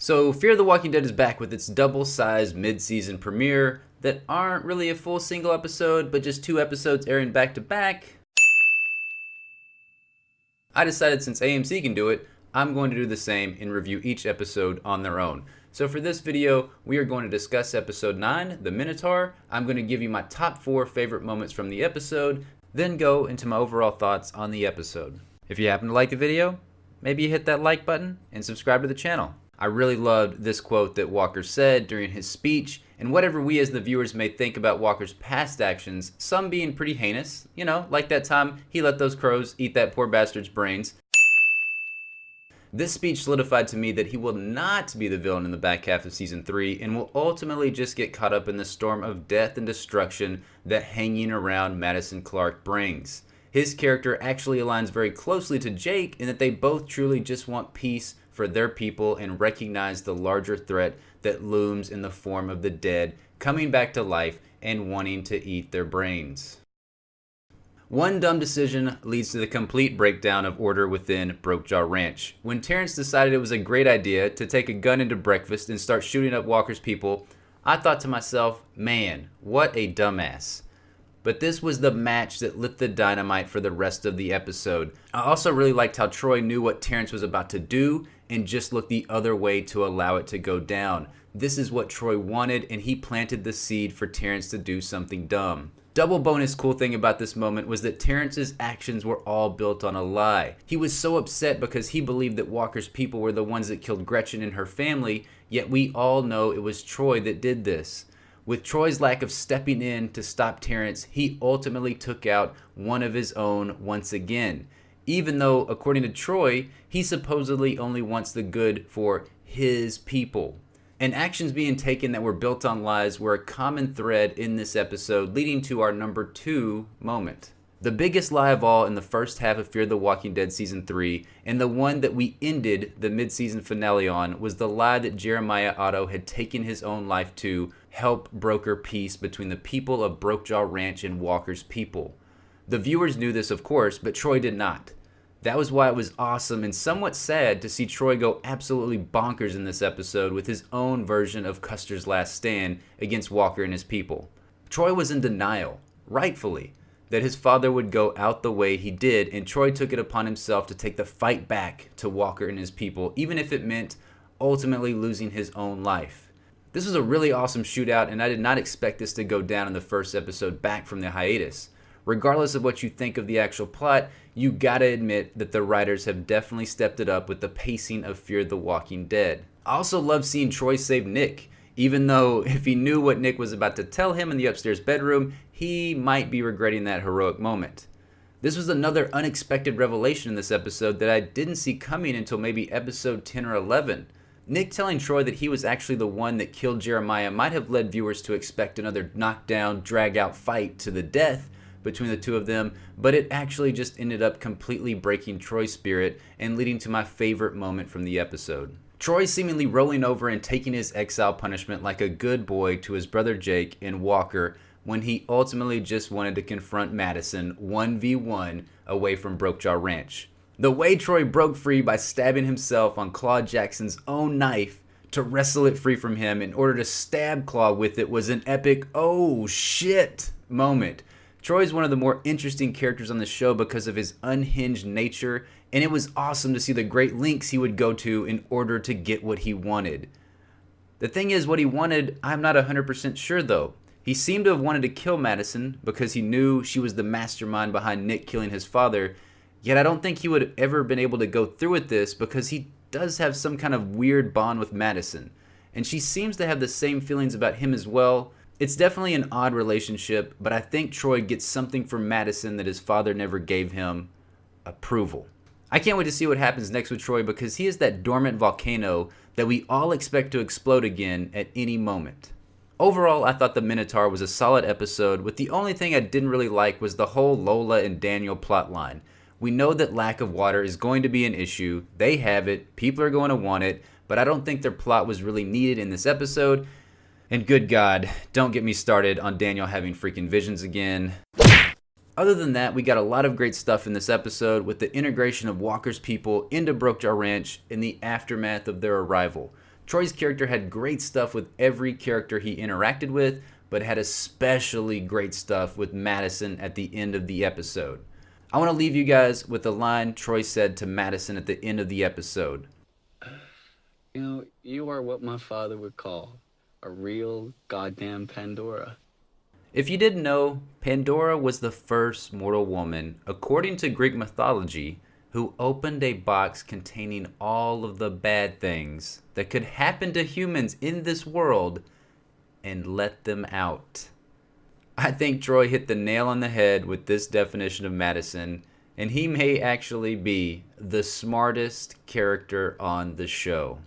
So, Fear the Walking Dead is back with its double-sized mid-season premiere that aren't really a full single episode, but just 2 episodes airing back-to-back. I decided since AMC can do it, I'm going to do the same and review each episode on their own. So for this video, we are going to discuss episode 9, The Minotaur. I'm going to give you my top 4 favorite moments from the episode, then go into my overall thoughts on the episode. If you happen to like the video, maybe you hit that like button and subscribe to the channel. I really loved this quote that Walker said during his speech, and whatever we as the viewers may think about Walker's past actions, some being pretty heinous, like that time he let those crows eat that poor bastard's brains. This speech solidified to me that he will not be the villain in the back half of Season 3 and will ultimately just get caught up in the storm of death and destruction that hanging around Madison Clark brings. His character actually aligns very closely to Jake in that they both truly just want peace for their people and recognize the larger threat that looms in the form of the dead coming back to life and wanting to eat their brains. One dumb decision leads to the complete breakdown of order within Brokejaw Ranch. When Terrance decided it was a great idea to take a gun into breakfast and start shooting up Walker's people, I thought to myself, man, what a dumbass. But this was the match that lit the dynamite for the rest of the episode. I also really liked how Troy knew what Terrance was about to do and just looked the other way to allow it to go down. This is what Troy wanted, and he planted the seed for Terrance to do something dumb. Double bonus cool thing about this moment was that Terrance's actions were all built on a lie. He was so upset because he believed that Walker's people were the ones that killed Gretchen and her family, yet we all know it was Troy that did this. With Troy's lack of stepping in to stop Terrance, he ultimately took out one of his own once again. Even though, according to Troy, he supposedly only wants the good for his people. And actions being taken that were built on lies were a common thread in this episode, leading to our number 2 moment. The biggest lie of all in the first half of Fear the Walking Dead Season 3, and the one that we ended the mid-season finale on, was the lie that Jeremiah Otto had taken his own life to help broker peace between the people of Brokejaw Ranch and Walker's people. The viewers knew this, of course, but Troy did not. That was why it was awesome and somewhat sad to see Troy go absolutely bonkers in this episode with his own version of Custer's last stand against Walker and his people. Troy was in denial, rightfully, that his father would go out the way he did, and Troy took it upon himself to take the fight back to Walker and his people, even if it meant ultimately losing his own life. This was a really awesome shootout, and I did not expect this to go down in the first episode back from the hiatus. Regardless of what you think of the actual plot, you gotta admit that the writers have definitely stepped it up with the pacing of Fear the Walking Dead. I also love seeing Troy save Nick, even though if he knew what Nick was about to tell him in the upstairs bedroom, he might be regretting that heroic moment. This was another unexpected revelation in this episode that I didn't see coming until maybe episode 10 or 11. Nick telling Troy that he was actually the one that killed Jeremiah might have led viewers to expect another knockdown, drag-out fight to the death between the two of them, but it actually just ended up completely breaking Troy's spirit and leading to my favorite moment from the episode. Troy seemingly rolling over and taking his exile punishment like a good boy to his brother Jake and Walker when he ultimately just wanted to confront Madison 1v1 away from Brokejaw Ranch. The way Troy broke free by stabbing himself on Claude Jackson's own knife to wrestle it free from him in order to stab Claude with it was an epic oh shit moment. Troy is one of the more interesting characters on the show because of his unhinged nature, and it was awesome to see the great lengths he would go to in order to get what he wanted. The thing is, what he wanted, I'm not 100% sure though. He seemed to have wanted to kill Madison because he knew she was the mastermind behind Nick killing his father, yet I don't think he would have ever been able to go through with this because he does have some kind of weird bond with Madison, and she seems to have the same feelings about him as well. It's definitely an odd relationship, but I think Troy gets something from Madison that his father never gave him: approval. I can't wait to see what happens next with Troy because he is that dormant volcano that we all expect to explode again at any moment. Overall, I thought The Minotaur was a solid episode, with the only thing I didn't really like was the whole Lola and Daniel plotline. We know that lack of water is going to be an issue. They have it, people are going to want it, but I don't think their plot was really needed in this episode. And good God, don't get me started on Daniel having freaking visions again. Other than that, we got a lot of great stuff in this episode with the integration of Walker's people into Brokejaw Ranch in the aftermath of their arrival. Troy's character had great stuff with every character he interacted with, but had especially great stuff with Madison at the end of the episode. I want to leave you guys with a line Troy said to Madison at the end of the episode. You know, you are what my father would call a real goddamn Pandora. If you didn't know, Pandora was the first mortal woman, according to Greek mythology, who opened a box containing all of the bad things that could happen to humans in this world and let them out. I think Troy hit the nail on the head with this definition of Madison, and he may actually be the smartest character on the show.